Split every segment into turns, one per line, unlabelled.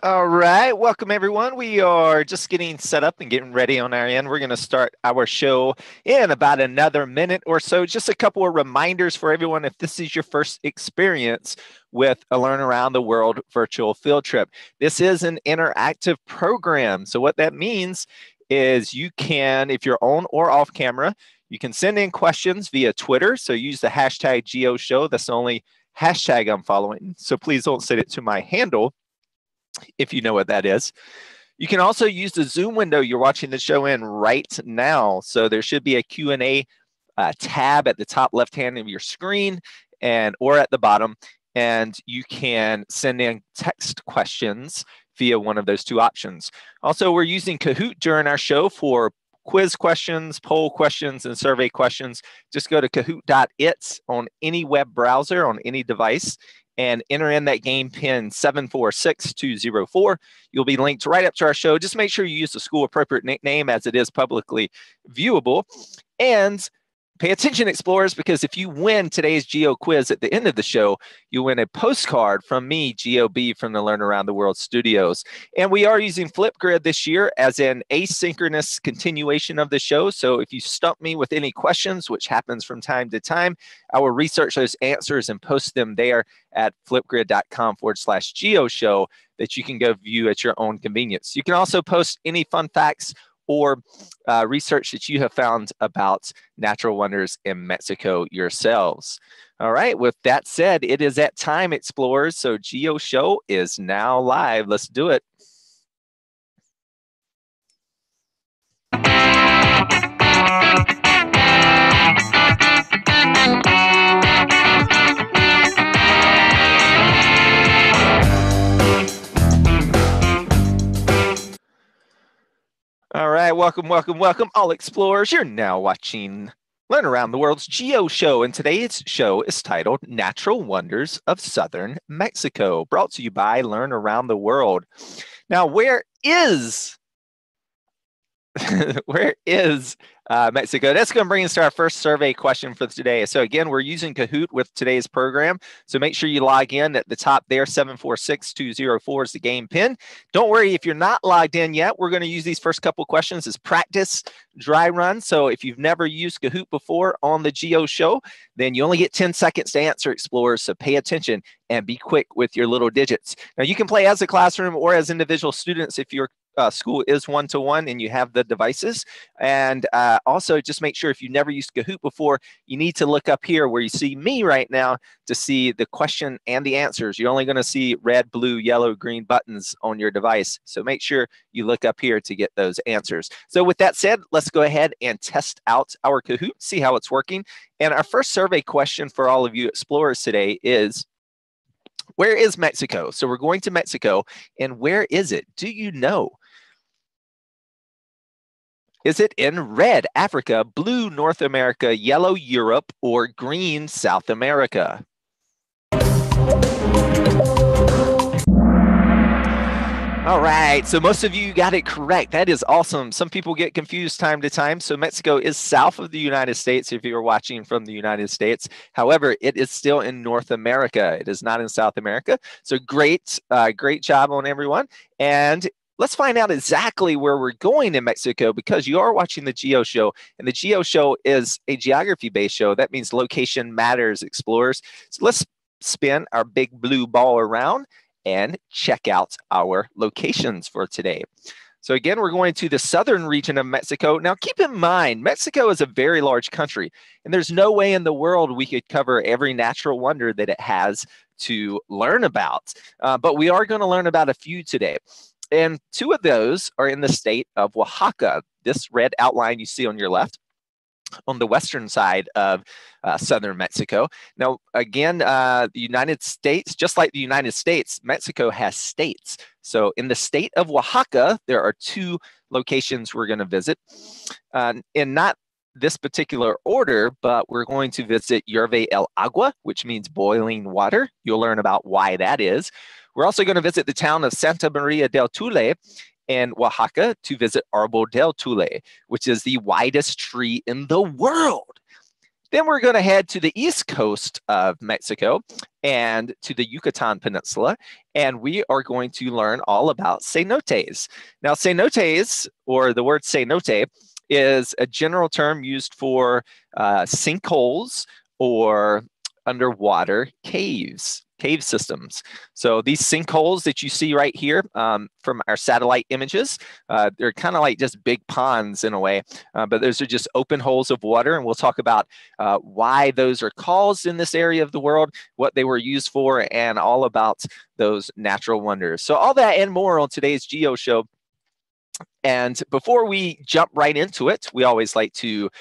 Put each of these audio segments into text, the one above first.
All right, welcome everyone. We are just getting set up and getting ready on our end. We're going to start our show in about another minute or so. Just a couple of reminders for everyone if this is your first experience with a Learn Around the World virtual field trip. This is an interactive program. So what that means is you can, if you're on or off camera, you can send in questions via Twitter. So use the hashtag GEOshow. That's the only hashtag I'm following. So please don't send it to my handle, if you know what that is. You can also use the Zoom window you're watching the show in right now. So there should be a Q&A tab at the top left hand of your screen or at the bottom, and you can send in text questions via one of those two options. Also, we're using Kahoot during our show for quiz questions, poll questions, and survey questions. Just go to kahoot.it on any web browser on any device and enter in that game pin 746204. You'll be linked right up to our show. Just make sure you use the school appropriate nickname as it is publicly viewable. And pay attention, explorers, because if you win today's Geo quiz at the end of the show, you win a postcard from me, GeoB, from the Learn Around the World studios. And we are using Flipgrid this year as an asynchronous continuation of the show. So if you stump me with any questions, which happens from time to time, I will research those answers and post them there at flipgrid.com/GeoShow that you can go view at your own convenience. You can also post any fun facts or research that you have found about natural wonders in Mexico yourselves. All right, with that said, it is that time, explorers. So GeoShow is now live. Let's do it. All right, welcome, welcome, welcome, all explorers. You're now watching Learn Around the World's GeoShow, and today's show is titled Natural Wonders of Southern Mexico, brought to you by Learn Around the World. Now, where is Mexico? That's going to bring us to our first survey question for today. So again, we're using Kahoot with today's program. So make sure you log in at the top there. 746204 is the game pin. Don't worry if you're not logged in yet. We're going to use these first couple questions as practice dry run. So if you've never used Kahoot before on the GeoShow, then you only get 10 seconds to answer, explorers. So pay attention and be quick with your little digits. Now you can play as a classroom or as individual students if your school is one-to-one and you have the devices. And also just make sure if you've never used Kahoot before, you need to look up here where you see me right now to see the question and the answers. You're only going to see red, blue, yellow, green buttons on your device. So make sure you look up here to get those answers. So with that said, let's go ahead and test out our Kahoot, see how it's working. And our first survey question for all of you explorers today is, where is Mexico? So we're going to Mexico, and where is it? Do you know? Is it in red, Africa, blue, North America, yellow, Europe, or green, South America? All right, so most of you got it correct. That is awesome. Some people get confused time to time. So Mexico is south of the United States if you're watching from the United States. However, it is still in North America. It is not in South America. So great job on everyone. And let's find out exactly where we're going in Mexico, because you are watching the GeoShow, and the GeoShow is a geography-based show. That means location matters, explorers. So let's spin our big blue ball around and check out our locations for today. So again, we're going to the southern region of Mexico. Now, keep in mind, Mexico is a very large country, and there's no way in the world we could cover every natural wonder that it has to learn about. But we are going to learn about a few today. And two of those are in the state of Oaxaca. This red outline you see on your left, on the western side of southern Mexico. Now, again, the United States, just like the United States, Mexico has states. So in the state of Oaxaca, there are two locations we're going to visit. In not this particular order, but we're going to visit Hierve el Agua, which means boiling water. You'll learn about why that is. We're also going to visit the town of Santa Maria del Tule in Oaxaca to visit Árbol del Tule, which is the widest tree in the world. Then we're going to head to the east coast of Mexico and to the Yucatan Peninsula, and we are going to learn all about cenotes. Now, cenotes, or the word cenote, is a general term used for sinkholes or underwater cave systems. So these sinkholes that you see right here from our satellite images, they're kind of like just big ponds in a way, but those are just open holes of water, and we'll talk about why those are caused in this area of the world, what they were used for, and all about those natural wonders. So all that and more on today's Geo Show. And before we jump right into it, we always like to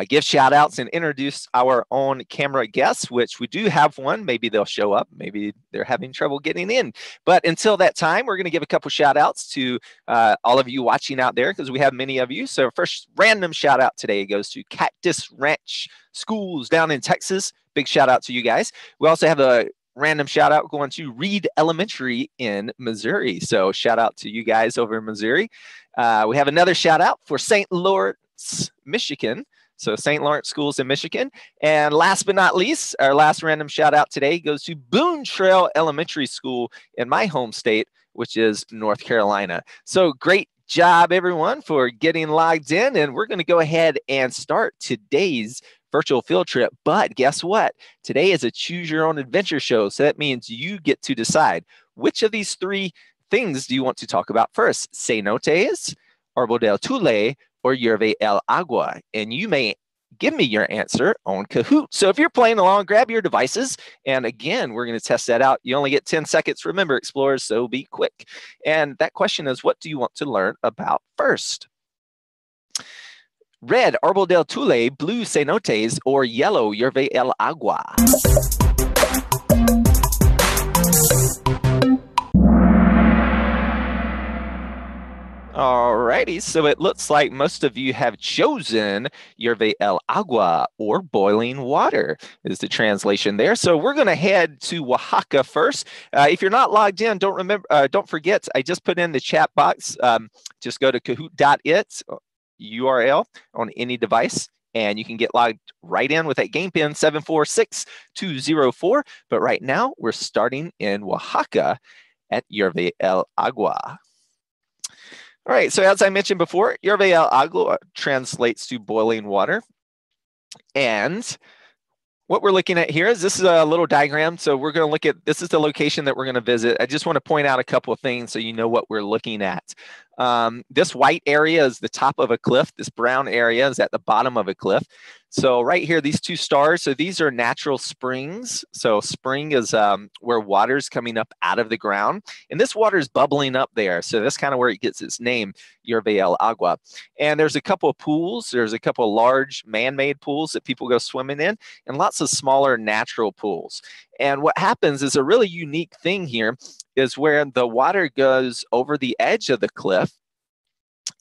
give shout outs and introduce our own camera guests, which we do have one. Maybe they'll show up. Maybe they're having trouble getting in. But until that time, we're going to give a couple shout outs to all of you watching out there, because we have many of you. So first random shout out today goes to Cactus Ranch Schools down in Texas. Big shout out to you guys. We also have a random shout out going to Reed Elementary in Missouri. So shout out to you guys over in Missouri. We have another shout out for St. Lawrence, Michigan. So St. Lawrence Schools in Michigan. And last but not least, our last random shout out today goes to Boone Trail Elementary School in my home state, which is North Carolina. So great job, everyone, for getting logged in. And we're going to go ahead and start today's virtual field trip. But guess what? Today is a choose your own adventure show. So that means you get to decide which of these three things do you want to talk about first: cenotes, Árbol del Tule, or Hierve el Agua? And you may give me your answer on Kahoot. So if you're playing along, grab your devices. And again, we're going to test that out. You only get 10 seconds. Remember, explorers, so be quick. And that question is, what do you want to learn about first? Red, Árbol del Tule; blue, cenotes; or yellow, Hierve el Agua? Alrighty, so it looks like most of you have chosen Hierve el Agua, or boiling water is the translation there. So we're going to head to Oaxaca first. If you're not logged in, don't forget, I just put in the chat box. Just go to kahoot.it URL on any device, and you can get logged right in with that game pin 746204. But right now, we're starting in Oaxaca at Hierve el Agua. All right, so as I mentioned before, Hierve el Agua translates to boiling water. And what we're looking at here is, this is a little diagram. So we're going to look at, this is the location that we're going to visit. I just want to point out a couple of things so you know what we're looking at. This white area is the top of a cliff. This brown area is at the bottom of a cliff. So right here, these two stars, so these are natural springs. So spring is where water's coming up out of the ground. And this water is bubbling up there. So that's kind of where it gets its name, Hierve el Agua. And there's a couple of pools. There's a couple of large man-made pools that people go swimming in, and lots of smaller natural pools. And what happens is, a really unique thing here is where the water goes over the edge of the cliff,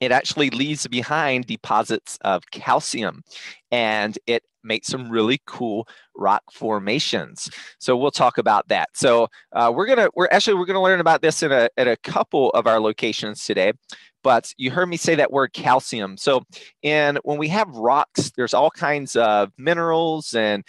it actually leaves behind deposits of calcium, and it makes some really cool rock formations. So we'll talk about that. So we're gonna learn about this at a couple of our locations today. But you heard me say that word calcium. So when we have rocks, there's all kinds of minerals, and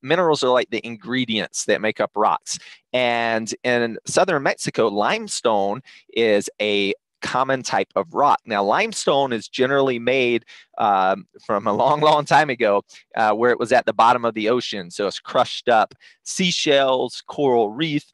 minerals are like the ingredients that make up rocks. And in southern Mexico, limestone is a common type of rock. Now, limestone is generally made from a long, long time ago, where it was at the bottom of the ocean. So it's crushed up seashells, coral reef.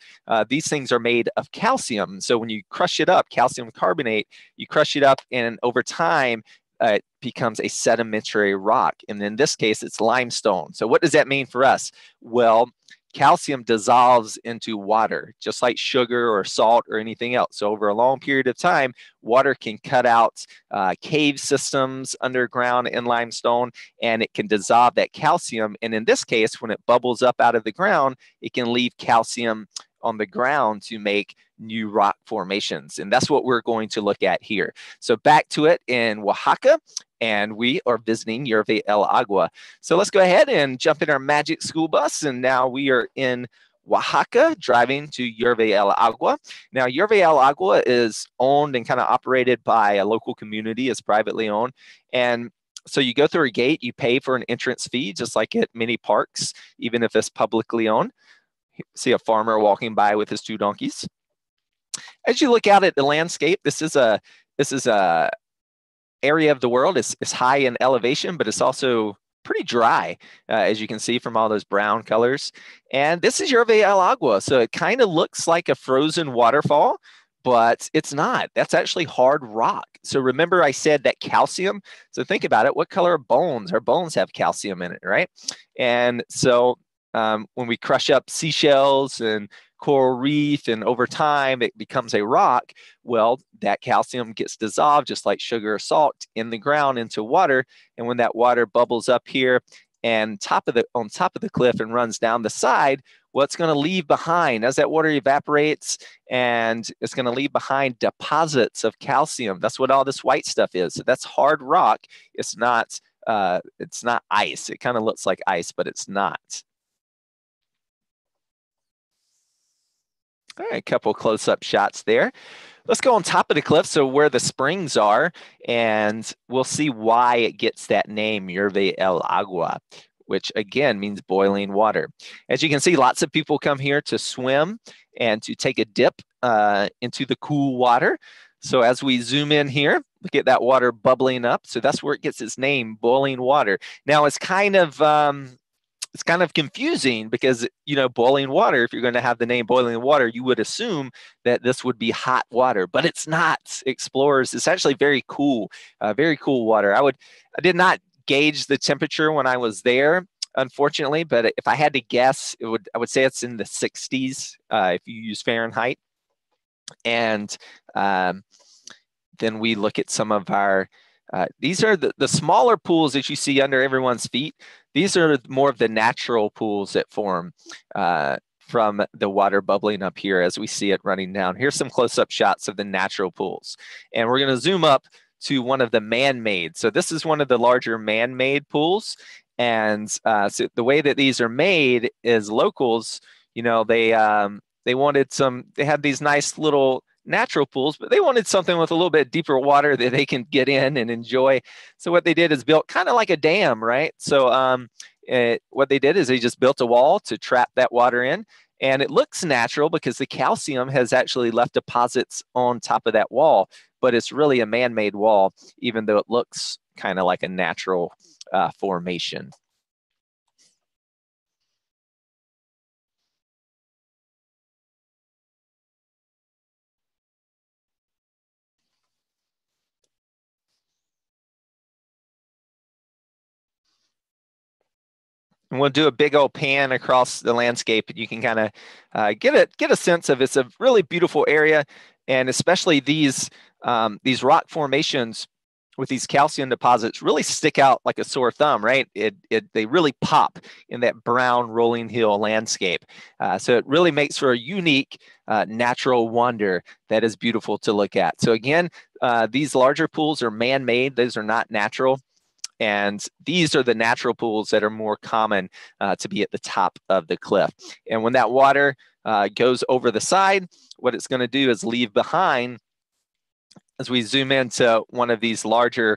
These things are made of calcium. So when you crush it up, calcium carbonate, you crush it up, and over time, it becomes a sedimentary rock. And in this case, it's limestone. So what does that mean for us? Well, calcium dissolves into water, just like sugar or salt or anything else. So over a long period of time, water can cut out cave systems underground in limestone, and it can dissolve that calcium. And in this case, when it bubbles up out of the ground, it can leave calcium on the ground to make new rock formations. And that's what we're going to look at here. So back to it in Oaxaca, and we are visiting Hierve el Agua. So let's go ahead and jump in our magic school bus. And now we are in Oaxaca, driving to Hierve el Agua. Now, Hierve el Agua is owned and kind of operated by a local community. It's privately owned. And So you go through a gate, you pay for an entrance fee, just like at many parks, even if it's publicly owned. See a farmer walking by with his 2 donkeys. As you look out at the landscape, this is a area of the world. It's high in elevation, but it's also pretty dry, as you can see from all those brown colors. And this is Yerve El Agua, so it kind of looks like a frozen waterfall, but it's not. That's actually hard rock. So remember I said that calcium? So think about it. What color are bones? Our bones have calcium in it, right? And so when we crush up seashells and coral reef and over time it becomes a rock, well, that calcium gets dissolved just like sugar or salt in the ground into water. And when that water bubbles up here and on top of the cliff and runs down the side, what's going to leave behind as that water evaporates, and it's going to leave behind deposits of calcium. That's what all this white stuff is. So that's hard rock. It's not ice. It kind of looks like ice, but it's not. All right, a couple close-up shots there. Let's go on top of the cliff, so where the springs are, and we'll see why it gets that name, Yerve El Agua, which again means boiling water. As you can see, lots of people come here to swim and to take a dip into the cool water. So as we zoom in here, look at that water bubbling up. So that's where it gets its name, boiling water. Now it's kind of confusing because, boiling water, if you're going to have the name boiling water, you would assume that this would be hot water, but it's not. Explorers, it's actually very cool water. I did not gauge the temperature when I was there, unfortunately, but if I had to guess, I would say it's in the 60s if you use Fahrenheit. And then we look at some of our these are the smaller pools that you see under everyone's feet. These are more of the natural pools that form from the water bubbling up here as we see it running down. Here's some close-up shots of the natural pools. And we're going to zoom up to one of the man-made. So this is one of the larger man-made pools. And so the way that these are made is locals, they had these nice little natural pools, but they wanted something with a little bit deeper water that they can get in and enjoy. So what they did is built kind of like a dam, right? So what they did is they just built a wall to trap that water in. And it looks natural because the calcium has actually left deposits on top of that wall, but it's really a man-made wall, even though it looks kind of like a natural formation. And we'll do a big old pan across the landscape, and you can kind of get a sense of it's a really beautiful area, and especially these rock formations with these calcium deposits really stick out like a sore thumb, right? They really pop in that brown rolling hill landscape. So it really makes for a unique natural wonder that is beautiful to look at. So again, these larger pools are man-made; those are not natural. And these are the natural pools that are more common to be at the top of the cliff. And when that water goes over the side, what it's going to do is leave behind, as we zoom into one of these larger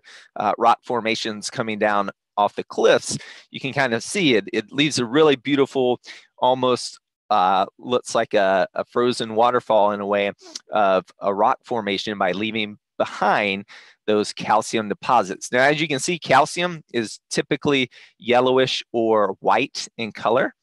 rock formations coming down off the cliffs, you can kind of see it. It leaves a really beautiful, almost looks like a frozen waterfall in a way of a rock formation by leaving behind those calcium deposits. Now, as you can see, calcium is typically yellowish or white in color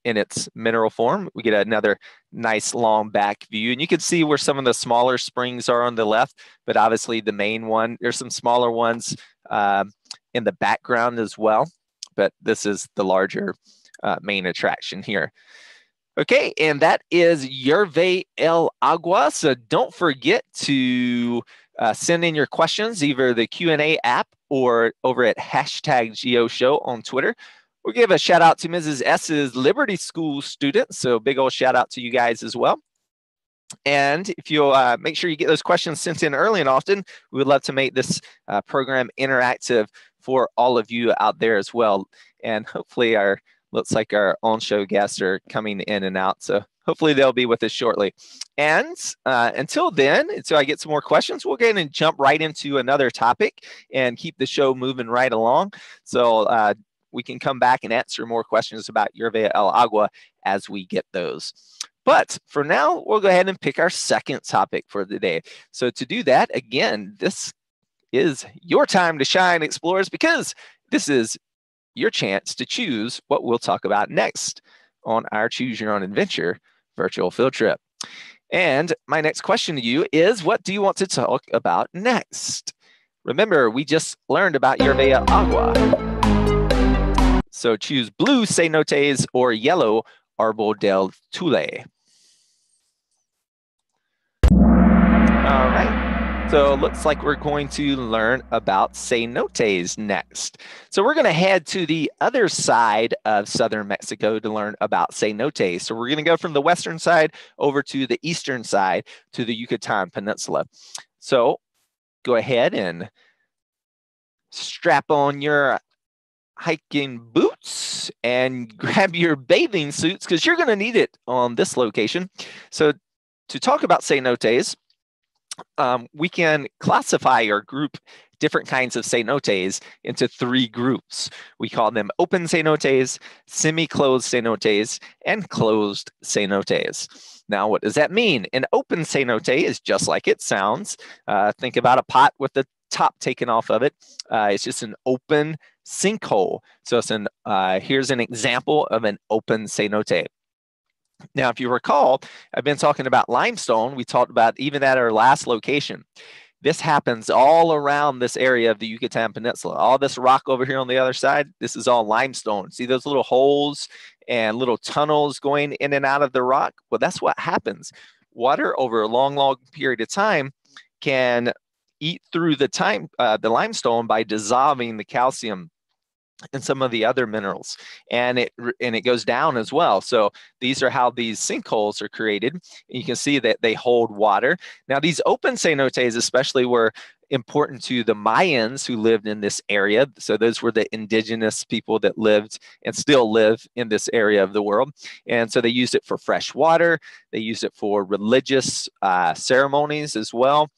in its mineral form. We get another nice long back view, and you can see where some of the smaller springs are on the left, but obviously the main one, there's some smaller ones in the background as well, but this is the larger main attraction here. Okay, and that is Yerve El Agua. So don't forget to send in your questions, either the Q&A app or over at #GeoShow on Twitter. We'll give a shout out to Mrs. S's Liberty School students. So big old shout out to you guys as well. And if you'll make sure you get those questions sent in early and often, we would love to make this program interactive for all of you out there as well. And hopefully looks like our on-show guests are coming in and out. So hopefully they'll be with us shortly. And until then, until I get some more questions, we'll go ahead and jump right into another topic and keep the show moving right along. So we can come back and answer more questions about Yerba El Agua as we get those. But for now, we'll go ahead and pick our second topic for the day. So to do that, again, this is your time to shine, explorers, because this is your chance to choose what we'll talk about next on our Choose Your Own Adventure virtual field trip. And my next question to you is, what do you want to talk about next? Remember, we just learned about Yerba El Agua. So choose blue cenotes or yellow Arbol del Tule. All right, so it looks like we're going to learn about cenotes next. So we're going to head to the other side of southern Mexico to learn about cenotes. So we're going to go from the western side over to the eastern side to the Yucatan Peninsula. So go ahead and strap on your hiking boots and grab your bathing suits because you're going to need it on this location. So to talk about cenotes, we can classify or group different kinds of cenotes into three groups. We call them open cenotes, semi-closed cenotes, and closed cenotes. Now, what does that mean? An open cenote is just like it sounds. Think about a pot with the top taken off of it. It's just an open sinkhole. So it's here's an example of an open cenote. Now, if you recall, I've been talking about limestone. We talked about even at our last location. This happens all around this area of the Yucatan Peninsula. All this rock over here on the other side, this is all limestone. See those little holes and little tunnels going in and out of the rock? Well, that's what happens. Water over a long, long period of time can eat through the limestone by dissolving the calcium and some of the other minerals, and it goes down as well. So these are how these sinkholes are created. You can see that they hold water. Now these open cenotes especially were important to the Mayans who lived in this area. So those were the indigenous people that lived and still live in this area of the world. And so they used it for fresh water. They used it for religious ceremonies as well.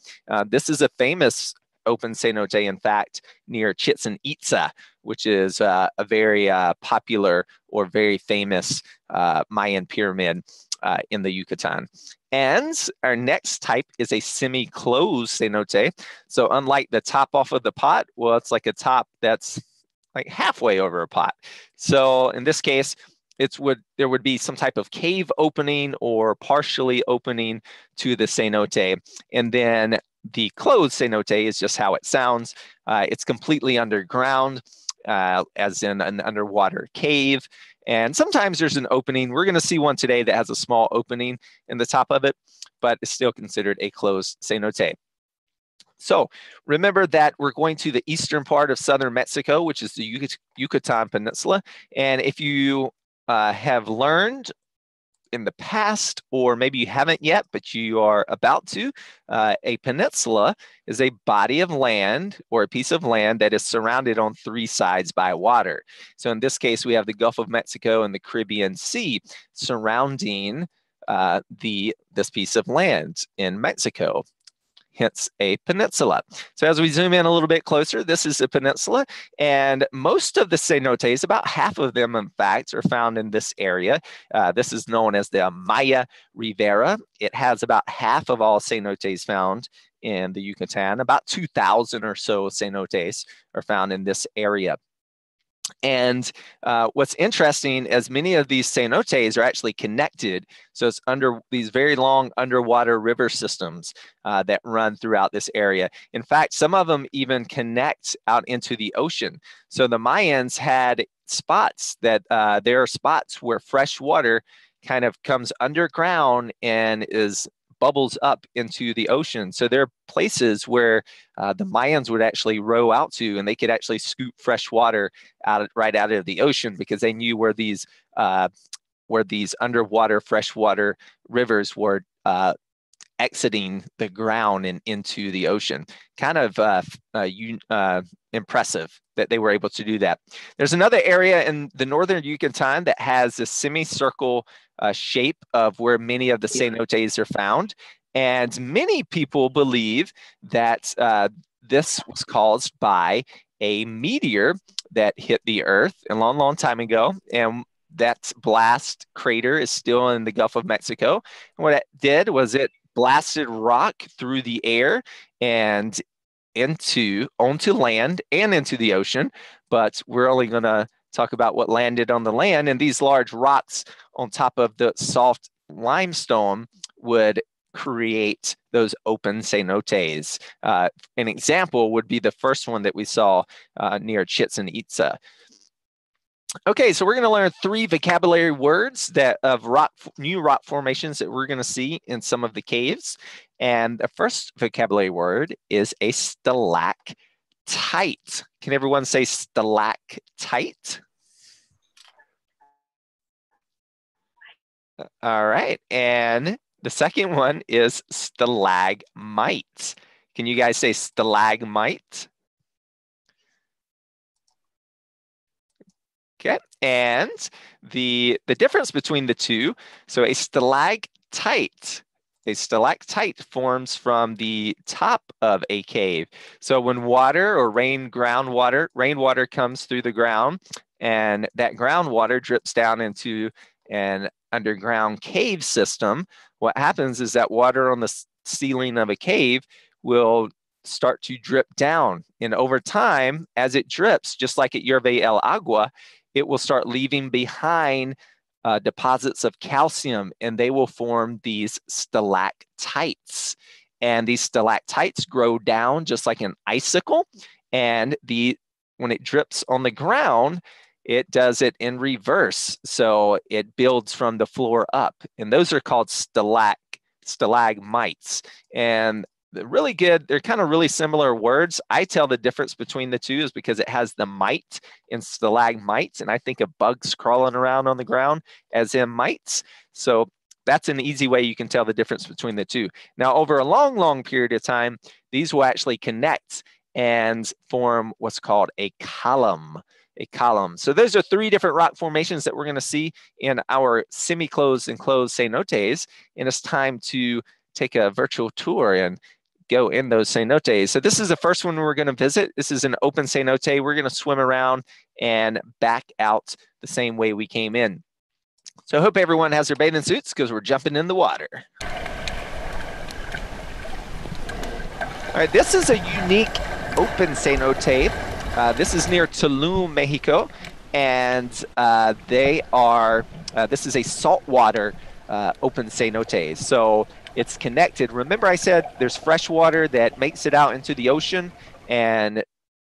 This is a famous open cenote, in fact, near Chichen Itza, which is a very popular or very famous Mayan pyramid in the Yucatan. And our next type is a semi-closed cenote. So unlike the top off of the pot, well, it's like a top that's like halfway over a pot. So in this case, there would be some type of cave opening or partially opening to the cenote. And then the closed cenote is just how it sounds. It's completely underground, as in an underwater cave. And sometimes there's an opening. We're going to see one today that has a small opening in the top of it, but it's still considered a closed cenote. So remember that we're going to the eastern part of southern Mexico, which is the Yucatan Peninsula. And if you have learned in the past, or maybe you haven't yet, but you are about to, a peninsula is a body of land or a piece of land that is surrounded on three sides by water. So in this case, we have the Gulf of Mexico and the Caribbean Sea surrounding this piece of land in Mexico. Hence a peninsula. So as we zoom in a little bit closer, this is a peninsula, and most of the cenotes, about half of them, in fact, are found in this area. This is known as the Maya Rivera. It has about half of all cenotes found in the Yucatan. About 2,000 or so cenotes are found in this area. And what's interesting is many of these cenotes are actually connected. So it's under these very long underwater river systems that run throughout this area. In fact, some of them even connect out into the ocean. So the Mayans had spots that there are spots where fresh water kind of comes underground and bubbles up into the ocean. So there are places where the Mayans would actually row out to, and they could actually scoop fresh water right out of the ocean because they knew where these underwater freshwater rivers were exiting the ground and into the ocean. Kind of impressive that they were able to do that. There's another area in the northern Yucatan that has a semicircle shape of where many of the cenotes are found. And many people believe that this was caused by a meteor that hit the Earth a long, long time ago. And that blast crater is still in the Gulf of Mexico. And what it did was it blasted rock through the air and onto land and into the ocean. But we're only going to talk about what landed on the land. And these large rocks on top of the soft limestone would create those open cenotes. An example would be the first one that we saw near Chichen Itza. Okay, so we're going to learn 3 vocabulary words of new rock formations that we're going to see in some of the caves. And the first vocabulary word is a stalactite. Can everyone say stalactite? All right, and the second one is stalagmite. Can you guys say stalagmite? Okay, and the difference between the two, so a stalactite forms from the top of a cave. So when water or rainwater comes through the ground, and that groundwater drips down into an underground cave system, what happens is that water on the ceiling of a cave will start to drip down. And over time, as it drips, just like at Yerbe el Agua, it will start leaving behind deposits of calcium, and they will form these stalactites. And these stalactites grow down just like an icicle. And when it drips on the ground, it does it in reverse. So it builds from the floor up. And those are called stalagmites. And they're really good. They're kind of really similar words. I tell the difference between the two is because it has the mite in stalagmites, and I think of bugs crawling around on the ground as in mites. So that's an easy way you can tell the difference between the two. Now, over a long, long period of time, these will actually connect and form what's called a column. So those are 3 different rock formations that we're going to see in our semi-closed and closed cenotes. And it's time to take a virtual tour and go in those cenotes. So this is the first one we're going to visit. This is an open cenote. We're going to swim around and back out the same way we came in. So I hope everyone has their bathing suits because we're jumping in the water. All right, this is a unique open cenote. This is near Tulum, Mexico, and this is a saltwater open cenote. So it's connected. Remember I said there's fresh water that makes it out into the ocean, and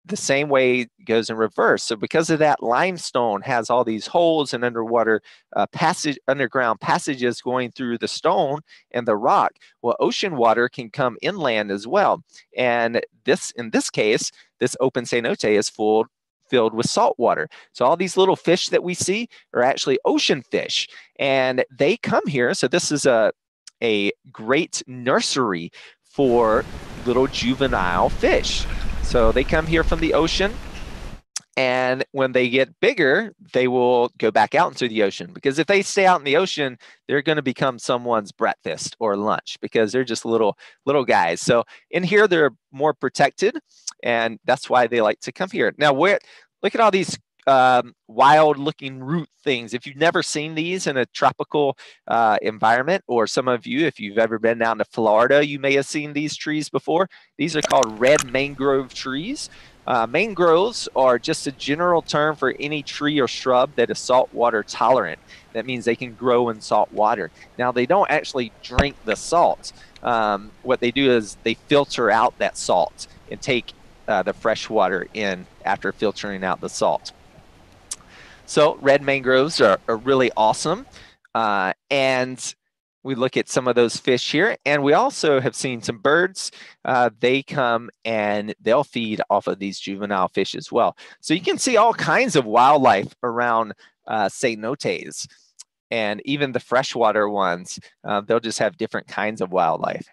the same way goes in reverse. So because of that, limestone has all these holes and underground passages going through the stone and the rock. Well, ocean water can come inland as well. And in this case, this open cenote is filled with salt water. So all these little fish that we see are actually ocean fish, and they come here. So this is a great nursery for little juvenile fish. So they come here from the ocean, and when they get bigger, they will go back out into the ocean, because if they stay out in the ocean, they're going to become someone's breakfast or lunch, because they're just little guys. So in here, they're more protected, and that's why they like to come here. Now, look at all these wild looking root things. If you've never seen these in a tropical environment, or some of you, if you've ever been down to Florida, you may have seen these trees before. These are called red mangrove trees. Mangroves are just a general term for any tree or shrub that is saltwater tolerant. That means they can grow in salt water. Now, they don't actually drink the salt. What they do is they filter out that salt and take the fresh water in after filtering out the salt. So red mangroves are really awesome. And we look at some of those fish here, and we also have seen some birds. They come and they'll feed off of these juvenile fish as well. So you can see all kinds of wildlife around cenotes. and even the freshwater ones, they'll just have different kinds of wildlife.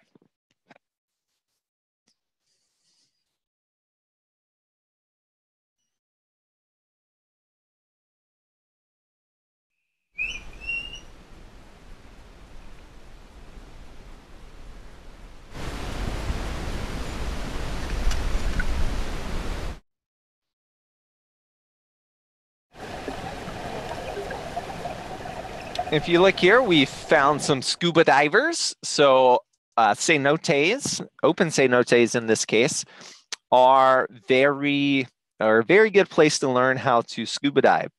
If you look here, we found some scuba divers. So cenotes, open cenotes in this case, are a very good place to learn how to scuba dive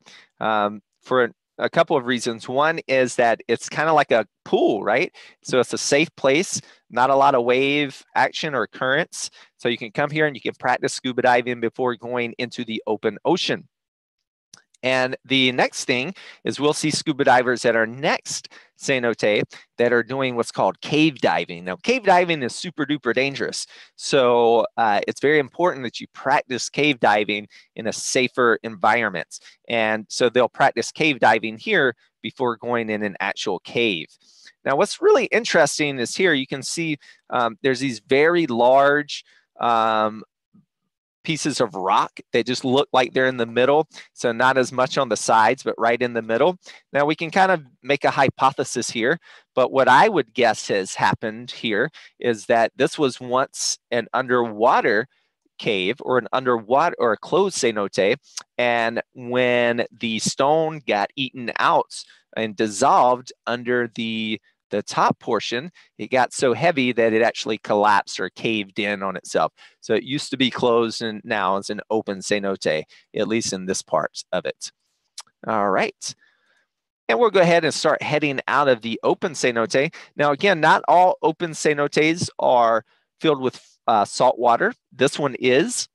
for a couple of reasons. One is that it's kind of like a pool, right? So it's a safe place, not a lot of wave action or currents. So you can come here and you can practice scuba diving before going into the open ocean. And the next thing is we'll see scuba divers at our next cenote that are doing what's called cave diving. Now, cave diving is super duper dangerous. So it's very important that you practice cave diving in a safer environment. And so they'll practice cave diving here before going in an actual cave. Now, what's really interesting is here you can see there's these very large pieces of rock that just look like they're in the middle. So not as much on the sides, but right in the middle. Now we can kind of make a hypothesis here, but what I would guess has happened here is that this was once an underwater cave or an underwater or a closed cenote. And when the stone got eaten out and dissolved under the top portion, it got so heavy that it actually collapsed or caved in on itself. So it used to be closed and now it's an open cenote, at least in this part of it. All right. And we'll go ahead and start heading out of the open cenote. Now, again, not all open cenotes are filled with salt water. This one is.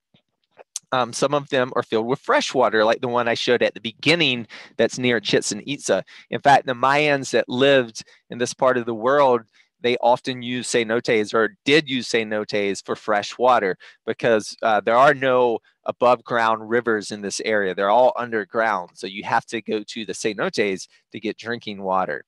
Some of them are filled with fresh water, like the one I showed at the beginning that's near Chichen Itza. In fact, the Mayans that lived in this part of the world, they often use cenotes or did use cenotes for fresh water because there are no above ground rivers in this area. They're all underground. So you have to go to the cenotes to get drinking water.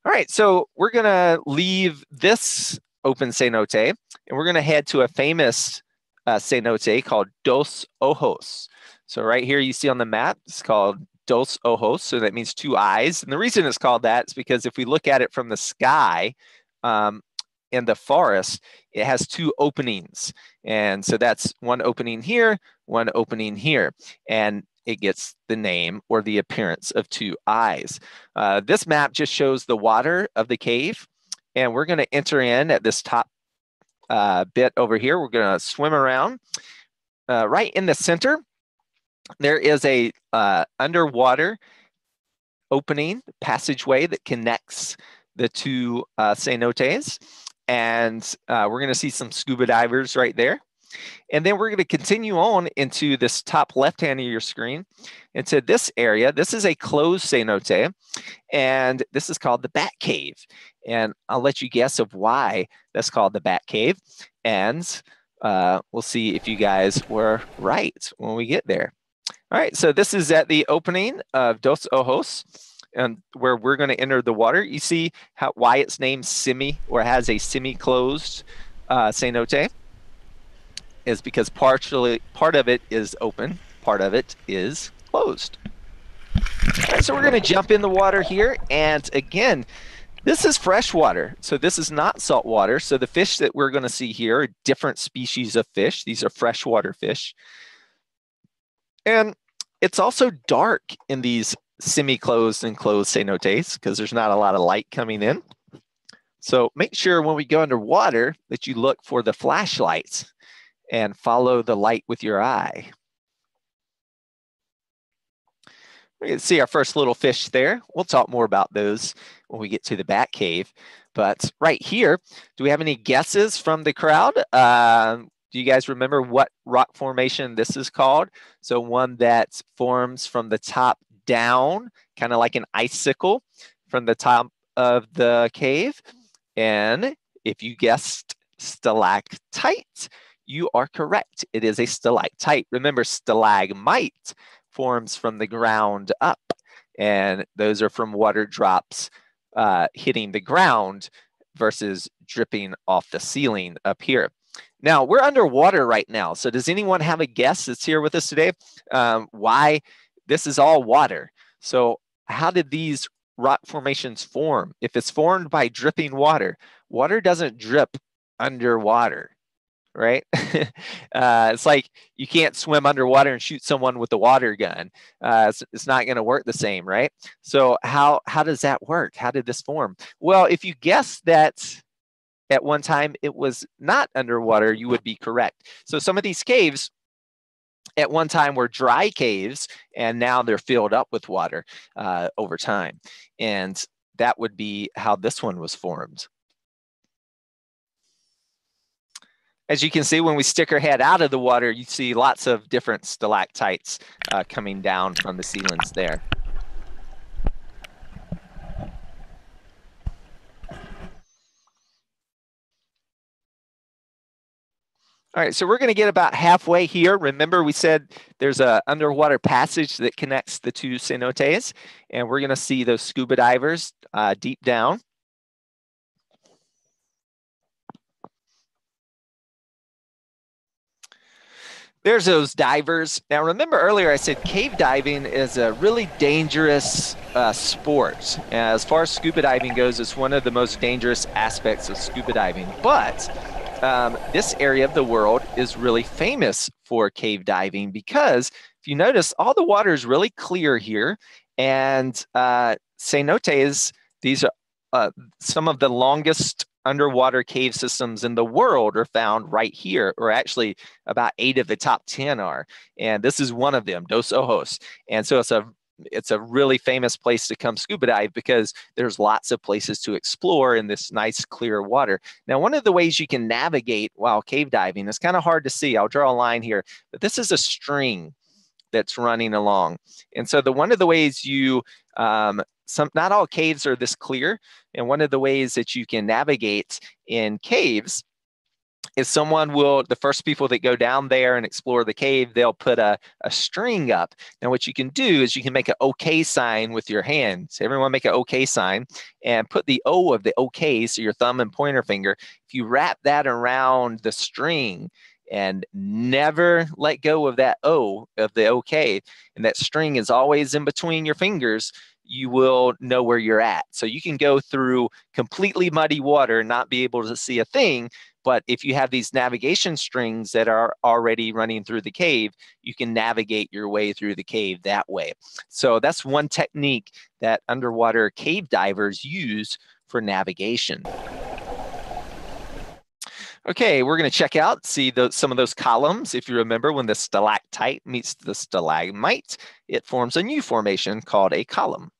All right, so we're going to leave this open cenote and we're going to head to a famous cenote called Dos Ojos. So right here you see on the map, it's called Dos Ojos. So that means two eyes. And the reason it's called that is because if we look at it from the sky in the forest, it has two openings. And so that's one opening here, one opening here. And it gets the name or the appearance of two eyes. This map just shows the water of the cave. And we're going to enter in at this top bit over here. We're going to swim around. Right in the center, there is a underwater opening passageway that connects the two cenotes. And we're going to see some scuba divers right there. And then we're going to continue on into this top left hand of your screen into this area. This is a closed cenote, and this is called the Bat Cave. And I'll let you guess of why that's called the Bat Cave. And we'll see if you guys were right when we get there. All right, so this is at the opening of Dos Ojos, and where we're going to enter the water. You see why it's named semi or has a semi-closed cenote is because part of it is open, part of it is closed. All right, so we're going to jump in the water here, and again, this is fresh water, so this is not salt water. So the fish that we're going to see here are different species of fish. These are freshwater fish. And it's also dark in these semi-closed and closed cenotes because there's not a lot of light coming in. So make sure when we go underwater that you look for the flashlights and follow the light with your eye. We can see our first little fish there. We'll talk more about those when we get to the Bat Cave. But right here, do we have any guesses from the crowd? Do you guys remember what rock formation this is called? So one that forms from the top down, kind of like an icicle from the top of the cave. And if you guessed stalactite, you are correct. It is a stalactite. Remember, stalagmite forms from the ground up. and those are from water drops hitting the ground versus dripping off the ceiling up here. Now, we're underwater right now, so does anyone have a guess that's here with us today why this is all water? So how did these rock formations form? If it's formed by dripping water, water doesn't drip underwater, right? It's like you can't swim underwater and shoot someone with a water gun. It's not going to work the same, right? So how does that work? How did this form? Well, if you guess that at one time it was not underwater, you would be correct. So some of these caves at one time were dry caves, and now they're filled up with water over time. And that would be how this one was formed. As you can see, when we stick our head out of the water, you see lots of different stalactites coming down from the ceilings there. All right, so we're going to get about halfway here. Remember, we said there's an underwater passage that connects the two cenotes, and we're going to see those scuba divers deep down. There's those divers. Now, remember earlier I said cave diving is a really dangerous sport. As far as scuba diving goes, it's one of the most dangerous aspects of scuba diving. But this area of the world is really famous for cave diving because if you notice, all the water is really clear here. And cenotes, these are some of the longest underwater cave systems in the world are found right here, or actually about 8 of the top 10 are. And this is one of them, Dos Ojos. And so it's a really famous place to come scuba dive because there's lots of places to explore in this nice clear water. Now, one of the ways you can navigate while cave diving is kind of hard to see. I'll draw a line here, but this is a string that's running along. And so one of the ways you, not all caves are this clear. And one of the ways that you can navigate in caves is the first people that go down there and explore the cave, they'll put a string up. Now, what you can do is you can make an OK sign with your hands. Everyone make an OK sign and put the O of the OK, so your thumb and pointer finger. If you wrap that around the string and never let go of that O of the OK, and that string is always in between your fingers, you will know where you're at. So you can go through completely muddy water and not be able to see a thing. But if you have these navigation strings that are already running through the cave, you can navigate your way through the cave that way. So that's one technique that underwater cave divers use for navigation. Okay, we're going to check out, see some of those columns. If you remember, when the stalactite meets the stalagmite, it forms a new formation called a column.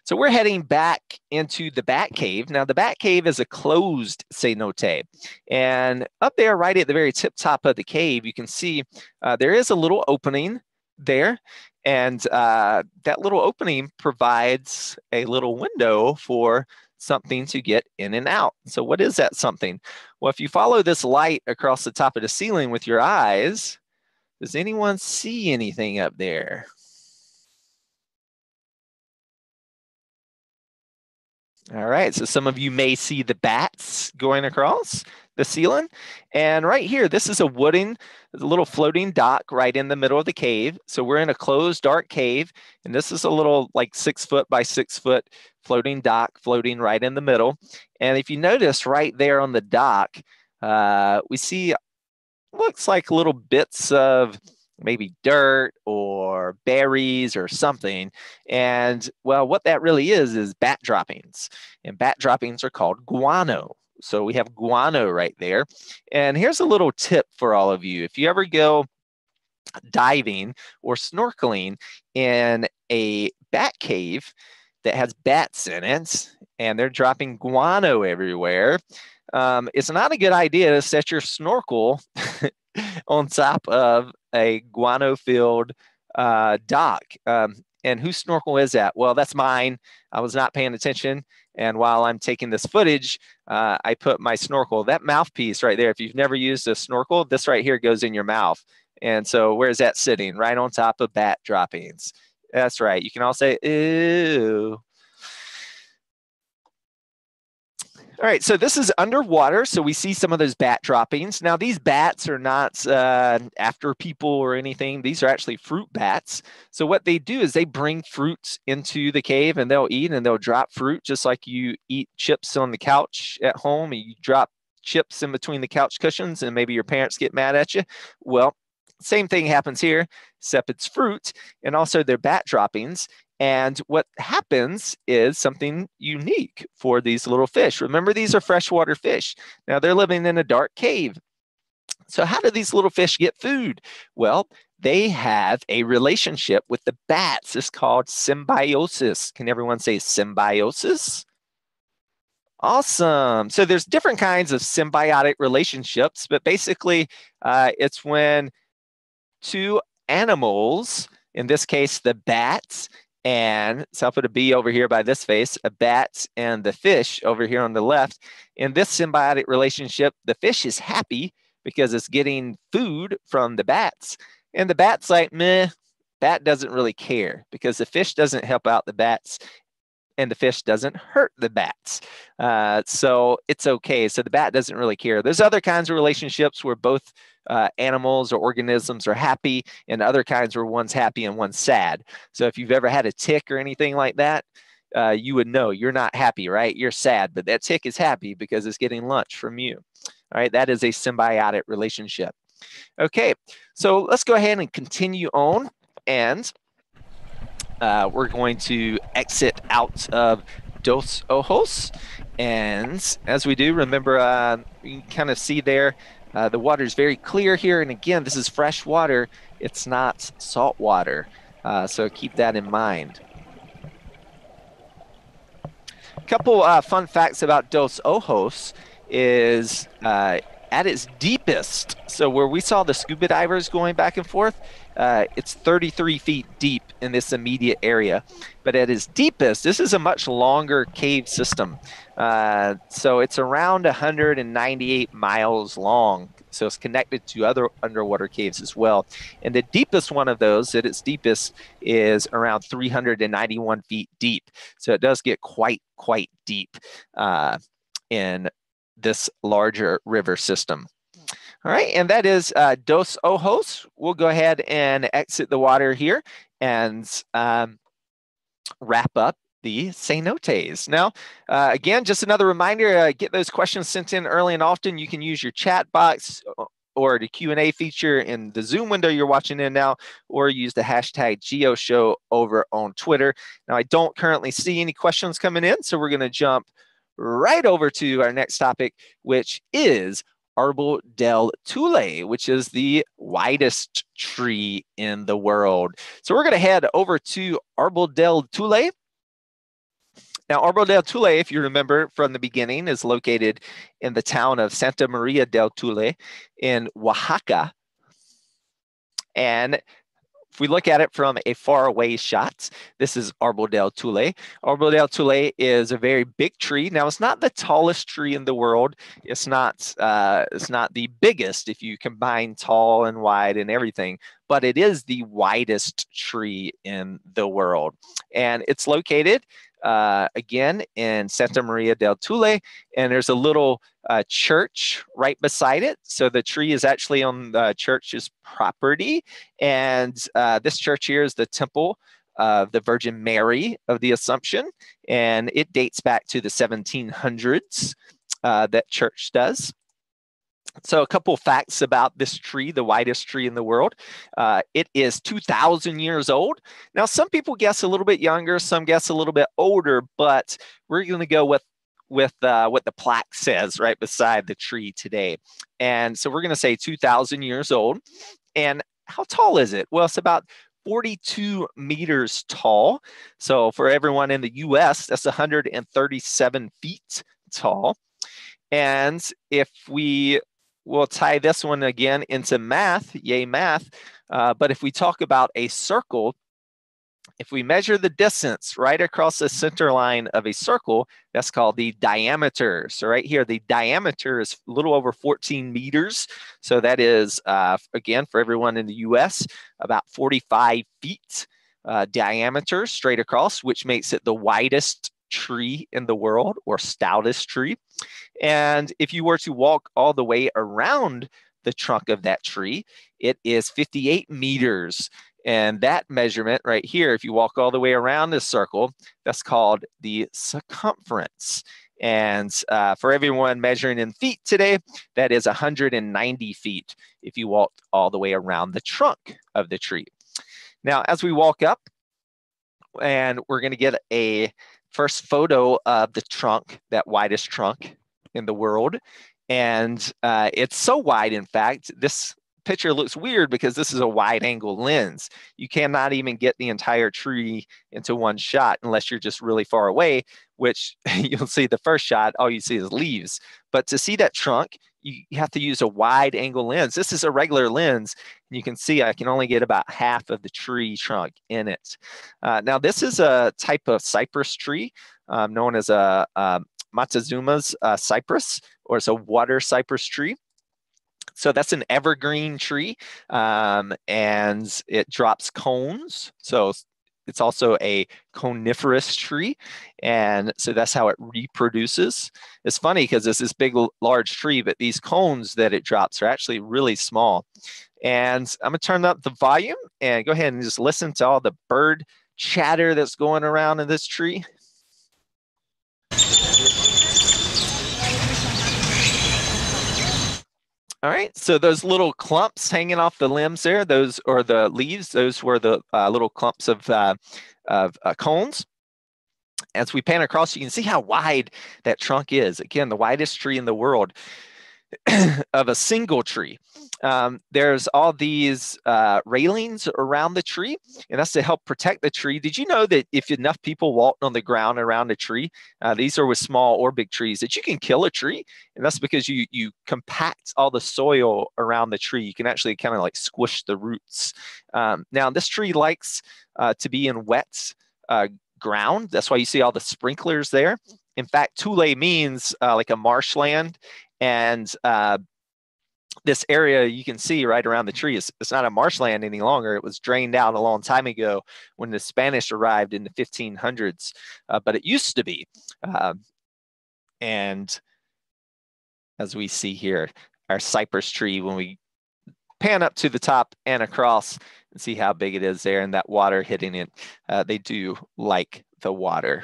So we're heading back into the Bat Cave. Now, the Bat Cave is a closed cenote. And up there, right at the very tip top of the cave, you can see there is a little opening there. And that little opening provides a little window for something to get in and out. So what is that something? Well, if you follow this light across the top of the ceiling with your eyes, does anyone see anything up there? All right, so some of you may see the bats going across the ceiling. And right here, this is a little floating dock right in the middle of the cave. So we're in a closed, dark cave. And this is a little like 6 foot by 6 foot floating dock floating right in the middle. And if you notice right there on the dock, we see, looks like little bits of maybe dirt or berries or something. And well, what that really is bat droppings. And bat droppings are called guano. So we have guano right there. And here's a little tip for all of you. If you ever go diving or snorkeling in a bat cave that has bats in it, and they're dropping guano everywhere, it's not a good idea to set your snorkel on top of a guano-filled dock. And whose snorkel is that? Well, that's mine. I was not paying attention. And while I'm taking this footage, I put my snorkel, that mouthpiece right there. If you've never used a snorkel, this right here goes in your mouth. And so where's that sitting? Right on top of bat droppings. That's right. You can all say, ew. All right, so this is underwater, so we see some of those bat droppings. Now, these bats are not after people or anything. These are actually fruit bats. So what they do is they bring fruits into the cave, and they'll eat, and they'll drop fruit, just like you eat chips on the couch at home, and you drop chips in between the couch cushions, and maybe your parents get mad at you. Well, same thing happens here, except it's fruit, and also they're bat droppings. And what happens is something unique for these little fish. Remember, these are freshwater fish. Now, they're living in a dark cave. So how do these little fish get food? Well, they have a relationship with the bats. It's called symbiosis. Can everyone say symbiosis? Awesome. So there's different kinds of symbiotic relationships, but basically it's when two animals, in this case, the bats, and so I'll put a B over here by this face, a bat and the fish over here on the left. In this symbiotic relationship, the fish is happy because it's getting food from the bats. And the bat's like, meh, bat doesn't really care because the fish doesn't help out the bats and the fish doesn't hurt the bats. So it's okay. So the bat doesn't really care. There's other kinds of relationships where both animals or organisms are happy, and other kinds where one's happy and one's sad. So if you've ever had a tick or anything like that, you would know you're not happy, right? You're sad, but that tick is happy because it's getting lunch from you. All right, that is a symbiotic relationship. Okay, so let's go ahead and continue on, and we're going to exit out of Dos Ojos. And as we do, remember, you can kind of see there, the water is very clear here. And again, this is fresh water. It's not salt water. So keep that in mind. A couple fun facts about Dos Ojos is at its deepest, so where we saw the scuba divers going back and forth, it's 33 feet deep in this immediate area. But at its deepest, this is a much longer cave system. So it's around 198 miles long. So it's connected to other underwater caves as well. And the deepest one of those, at its deepest, is around 391 feet deep. So it does get quite deep in this larger river system. All right, and that is Dos Ojos. We'll go ahead and exit the water here and wrap up the cenotes. Now, again, just another reminder, get those questions sent in early and often. You can use your chat box or the Q&A feature in the Zoom window you're watching in now, or use the hashtag GEOshow over on Twitter. Now, I don't currently see any questions coming in, so we're going to jump right over to our next topic, which is Arbol del Tule, which is the widest tree in the world. So we're going to head over to Arbol del Tule. Now, Arbol del Tule, if you remember from the beginning, is located in the town of Santa Maria del Tule in Oaxaca. And if we look at it from a faraway shot, this is Arbol del Tule. Arbol del Tule is a very big tree. Now, it's not the tallest tree in the world. It's not the biggest if you combine tall and wide and everything, but it is the widest tree in the world. And it's located again in Santa Maria del Tule, and there's a little church right beside it. So the tree is actually on the church's property, and this church here is the temple of the Virgin Mary of the Assumption, and it dates back to the 1700s, that church does. So a couple facts about this tree, the widest tree in the world. It is 2,000 years old. Now, some people guess a little bit younger, some guess a little bit older, but we're going to go with what the plaque says right beside the tree today. And so we're going to say 2,000 years old. And how tall is it? Well, it's about 42 meters tall. So for everyone in the US, that's 137 feet tall. And if we'll tie this one again into math, yay math. But if we talk about a circle, if we measure the distance right across the center line of a circle, that's called the diameter. So right here, the diameter is a little over 14 meters. So that is, again, for everyone in the US, about 45 feet. diameter straight across, which makes it the widest tree in the world, or stoutest tree. And if you were to walk all the way around the trunk of that tree, it is 58 meters. And that measurement right here, if you walk all the way around this circle, that's called the circumference. And for everyone measuring in feet today, that is 190 feet if you walked all the way around the trunk of the tree. Now, as we walk up, and we're going to get a first photo of the trunk, that widest trunk in the world. And it's so wide, in fact, this picture looks weird because this is a wide angle lens. You cannot even get the entire tree into one shot unless you're just really far away, which you'll see the first shot, all you see is leaves. But to see that trunk, you have to use a wide angle lens. This is a regular lens, and you can see I can only get about half of the tree trunk in it. Now, this is a type of cypress tree known as a Matsuzuma's cypress, or it's a water cypress tree. So that's an evergreen tree, and it drops cones. So it's also a coniferous tree, and so that's how it reproduces. It's funny because it's this big, large tree, but these cones that it drops are actually really small. And I'm gonna turn up the volume and go ahead and just listen to all the bird chatter that's going around in this tree. All right, so those little clumps hanging off the limbs there, those are the leaves. Those were the little clumps of cones. As we pan across, you can see how wide that trunk is. Again, the widest tree in the world of a single tree. There's all these railings around the tree, and that's to help protect the tree. Did you know that if enough people walked on the ground around a tree, these are with small or big trees, that you can kill a tree? And that's because you compact all the soil around the tree. You can actually kind of like squish the roots. Now, this tree likes to be in wet ground. That's why you see all the sprinklers there. In fact, Tule means like a marshland. And this area you can see right around the tree, it's not a marshland any longer. It was drained out a long time ago when the Spanish arrived in the 1500s, but it used to be. And as we see here, our cypress tree, when we pan up to the top and across and see how big it is there and that water hitting it, they do like the water.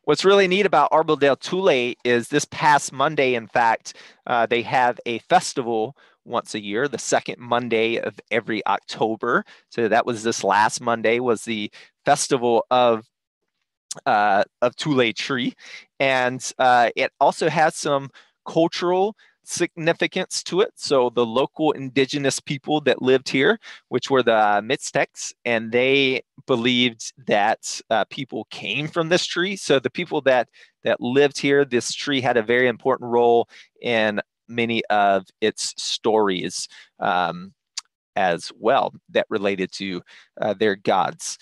What's really neat about Árbol del Tule is this past Monday, in fact, they have a festival once a year, the second Monday of every October. So that was this last Monday, was the festival of Tule tree. And it also has some cultural significance to it. So the local indigenous people that lived here, which were the Mixtecs, and they believed that people came from this tree. So the people that lived here, this tree had a very important role in many of its stories as well that related to their gods.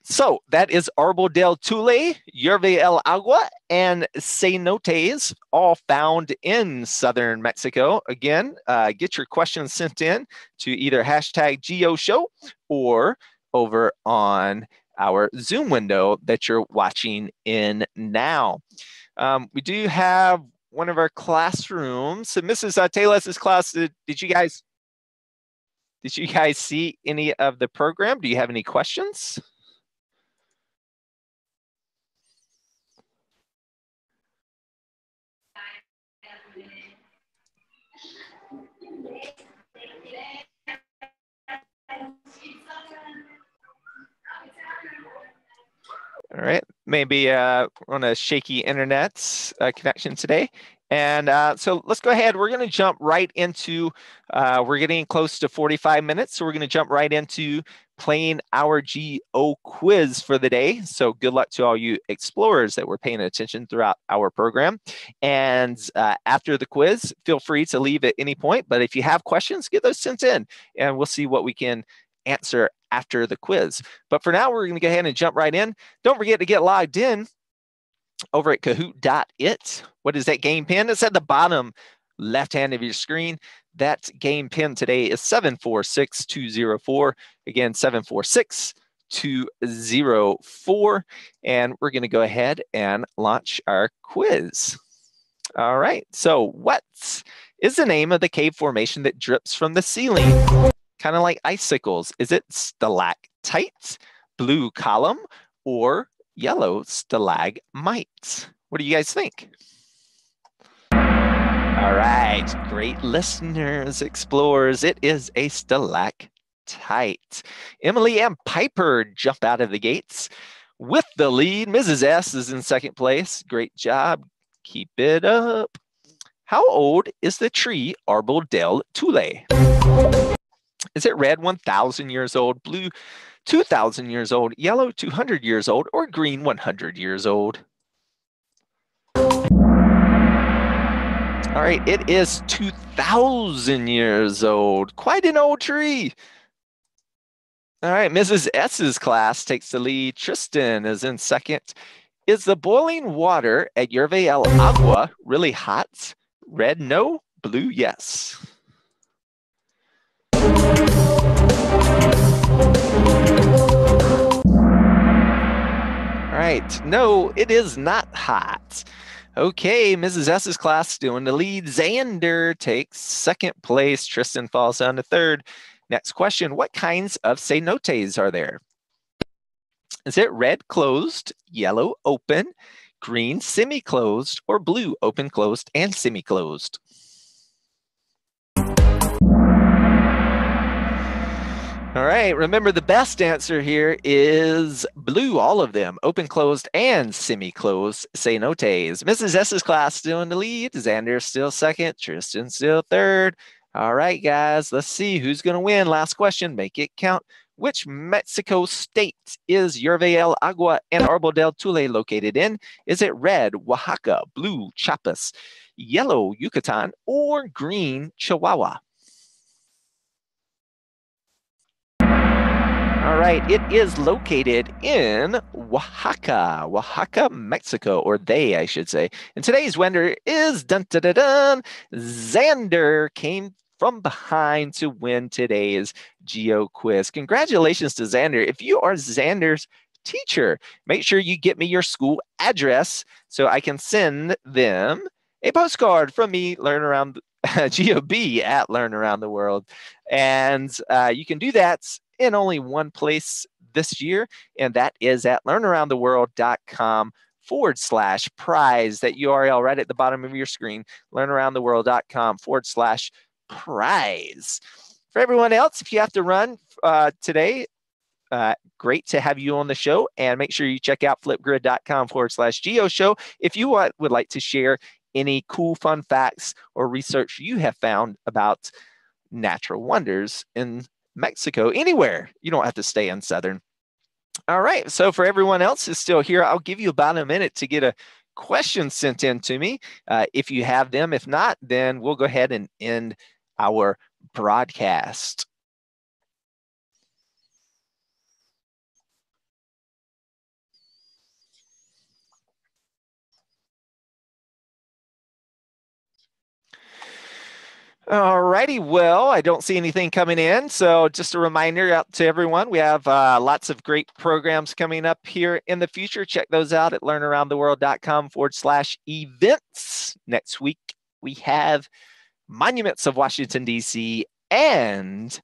So that is Árbol del Tule, Hierve el Agua, and cenotes, all found in southern Mexico. Again, get your questions sent in to either hashtag GEOshow or over on our Zoom window that you're watching in now. We do have one of our classrooms. So Mrs. Taylor's class, did you guys see any of the program? Do you have any questions? All right, maybe we're on a shaky internet connection today. And so let's go ahead. We're going to jump right into, we're getting close to 45 minutes. So we're going to jump right into playing our GO quiz for the day. So good luck to all you explorers that were paying attention throughout our program. And after the quiz, feel free to leave at any point. But if you have questions, get those sent in and we'll see what we can answer after the quiz. But for now, we're going to go ahead and jump right in. Don't forget to get logged in over at kahoot.it. What is that game pin? It's at the bottom left hand of your screen. That game pin today is 746204. Again, 746204. And we're going to go ahead and launch our quiz. All right. So what is the name of the cave formation that drips from the ceiling, kind of like icicles? Is it stalactites, blue column, or yellow stalagmites? What do you guys think? All right, great listeners, explorers. It is a stalactite. Emily and Piper jump out of the gates with the lead. Mrs. S is in second place. Great job. Keep it up. How old is the tree Arbor del Tule? Is it red 1,000 years old, blue 2,000 years old, yellow 200 years old, or green 100 years old? All right, it is 2,000 years old. Quite an old tree. All right, Mrs. S's class takes the lead. Tristan is in second. Is the boiling water at Yerve El Agua really hot? Red, no. Blue, yes. All right, no, it is not hot. Okay, Mrs. S's class doing the lead. Xander takes second place. Tristan falls down to third. Next question, what kinds of cenotes are there? Is it red closed, yellow open, green semi-closed, or blue open closed and semi-closed? All right, remember the best answer here is blue, all of them, open, closed, and semi-closed cenotes. Mrs. S's class still in the lead. Xander still second. Tristan still third. All right, guys, let's see who's going to win. Last question, make it count. Which Mexico state is Yerve El Agua and Arbor del Tule located in? Is it red, Oaxaca, blue, Chiapas, yellow, Yucatan, or green, Chihuahua? All right, it is located in Oaxaca, Mexico, or they, I should say. And today's winner is dun-dun-dun-dun. Xander came from behind to win today's Geo quiz. Congratulations to Xander. If you are Xander's teacher, make sure you get me your school address so I can send them a postcard from me, Learn Around GOB at Learn Around the World. And you can do that in only one place this year, and that is at learnaroundtheworld.com/prize. That URL right at the bottom of your screen, learnaroundtheworld.com/prize. For everyone else, if you have to run today, great to have you on the show, and make sure you check out flipgrid.com/GeoShow if you would like to share any cool, fun facts or research you have found about natural wonders in Mexico, anywhere. You don't have to stay in Southern. All right, so for everyone else who's still here, I'll give you about a minute to get a question sent in to me if you have them. If not, then we'll go ahead and end our broadcast. All righty, well, I don't see anything coming in. So just a reminder out to everyone, we have lots of great programs coming up here in the future. Check those out at learnaroundtheworld.com/events. Next week, we have Monuments of Washington, D.C. and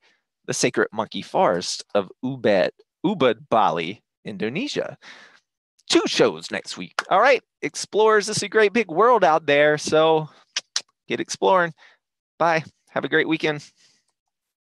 the Sacred Monkey Forest of Ubud, Bali, Indonesia. 2 shows next week. All right, explorers, this is a great big world out there. So get exploring. Bye. Have a great weekend.